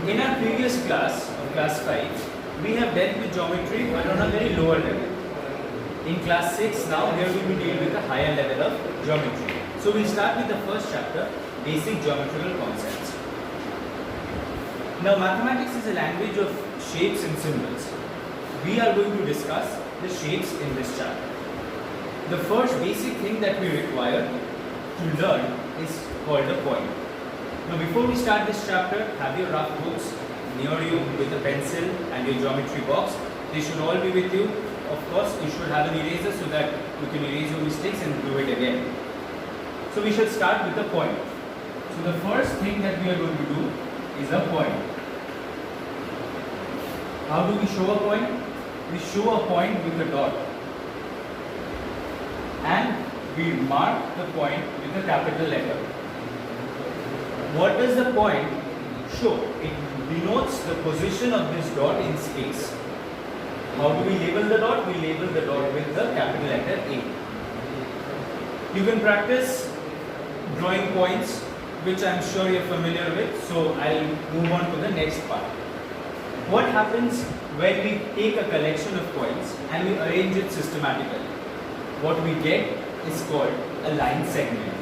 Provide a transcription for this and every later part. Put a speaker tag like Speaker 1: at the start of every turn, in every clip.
Speaker 1: In our previous class, of class 5, we have dealt with geometry but on a very lower level. In class 6 now, here we will deal with a higher level of geometry. So we'll start with the first chapter, basic geometrical concepts. Now mathematics is a language of shapes and symbols. We are going to discuss the shapes in this chapter. The first basic thing that we require to learn is called a point. Now before we start this chapter, have your rough books near you with a pencil and your geometry box. They should all be with you. Of course, you should have an eraser so that you can erase your mistakes and do it again. So we should start with a point. So the first thing that we are going to do is a point. How do we show a point? We show a point with a dot. And we mark the point with a capital letter. What does the point show? It denotes the position of this dot in space. How do we label the dot? We label the dot with the capital letter A. You can practice drawing points, which I am sure you are familiar with. So I'll move on to the next part. What happens when we take a collection of points and we arrange it systematically? What we get is called a line segment.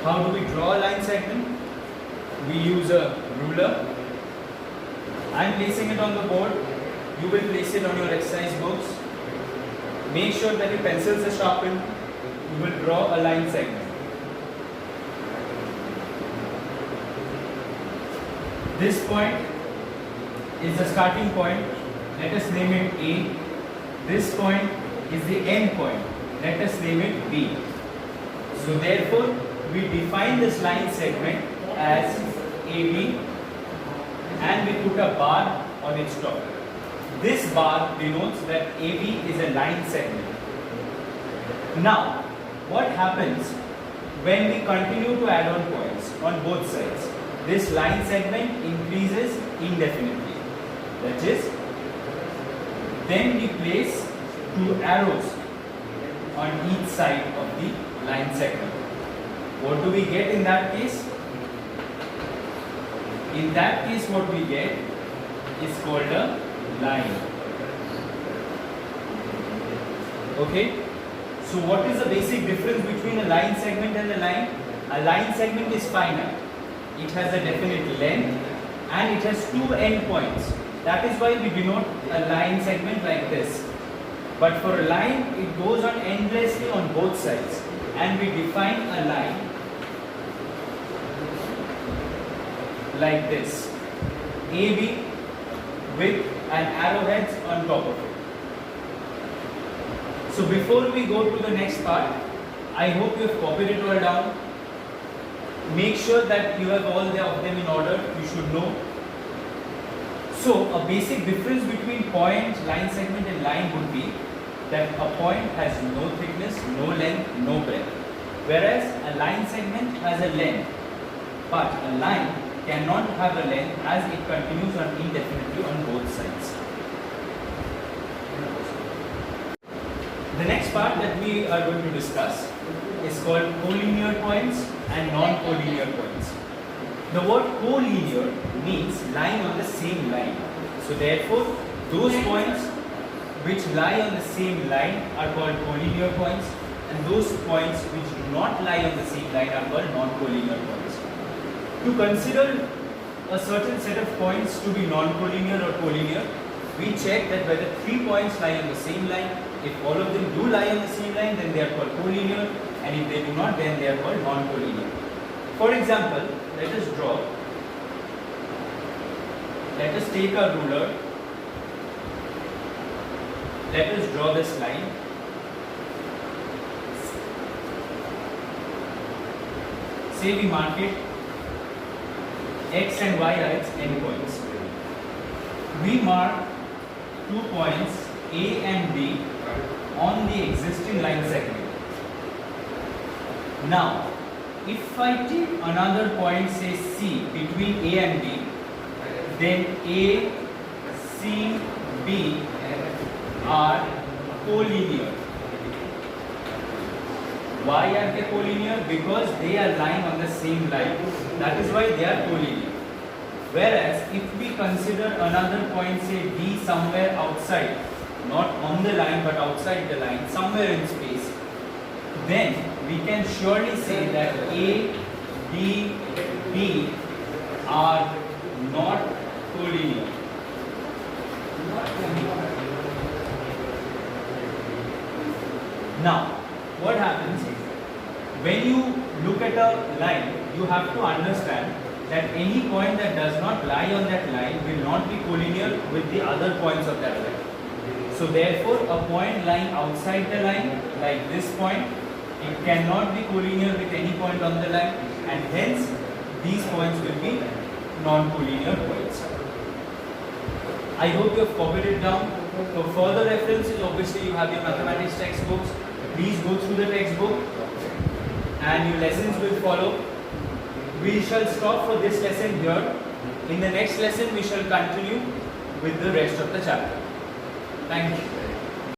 Speaker 1: How do we draw a line segment? We use a ruler. I am placing it on the board. You will place it on your exercise books. Make sure that your pencils are sharpened. You will draw a line segment. This point is the starting point. Let us name it A. This point is the end point. Let us name it B. So therefore, we define this line segment as AB and we put a bar on its top. This bar denotes that AB is a line segment. Now, what happens when we continue to add on points on both sides? This line segment increases indefinitely. That is, then we place two arrows on each side of the line segment. What do we get in that case? In that case, what we get is called a line. Okay? So what is the basic difference between a line segment and a line? A line segment is finite. It has a definite length and it has two endpoints. That is why we denote a line segment like this. But for a line, it goes on endlessly on both sides. And we define a line like this, AB with an arrowhead on top of it. So before we go to the next part, I hope you have copied it all down. Make sure that you have all of them in order. You should know. So a basic difference between point, line segment and line would be that a point has no thickness, no length, no breadth. Whereas a line segment has a length, but a line cannot have a length as it continues on indefinitely on both sides. The next part that we are going to discuss is called collinear points and non-collinear points. The word collinear means lying on the same line. So therefore, those points which lie on the same line are called collinear points, and those points which do not lie on the same line are called non-collinear points. To consider a certain set of points to be non-collinear or collinear, we check that whether 3 points lie on the same line. If all of them do lie on the same line, then they are called collinear, and if they do not, then they are called non-collinear. For example, let us draw. Let us take a ruler. Let us draw this line. Say we mark it. X and Y are its endpoints. We mark 2 points A and B on the existing line segment. Now, if I take another point, say C, between A and B, then A C, B are collinear. Why are they collinear? Because they are lying on the same line. That is why they are collinear. Whereas if we consider another point, say D, somewhere outside, not on the line but outside the line, somewhere in space, then we can surely say that A, D, B are not collinear. Now, what happens is, when you look at a line, you have to understand that any point that does not lie on that line will not be collinear with the other points of that line. So therefore, a point lying outside the line, like this point, it cannot be collinear with any point on the line, and hence these points will be non-collinear points. I hope you have copied it down. For further references, obviously you have your mathematics textbooks. Please go through the textbook and your lessons will follow. We shall stop for this lesson here. In the next lesson, we shall continue with the rest of the chapter. Thank you.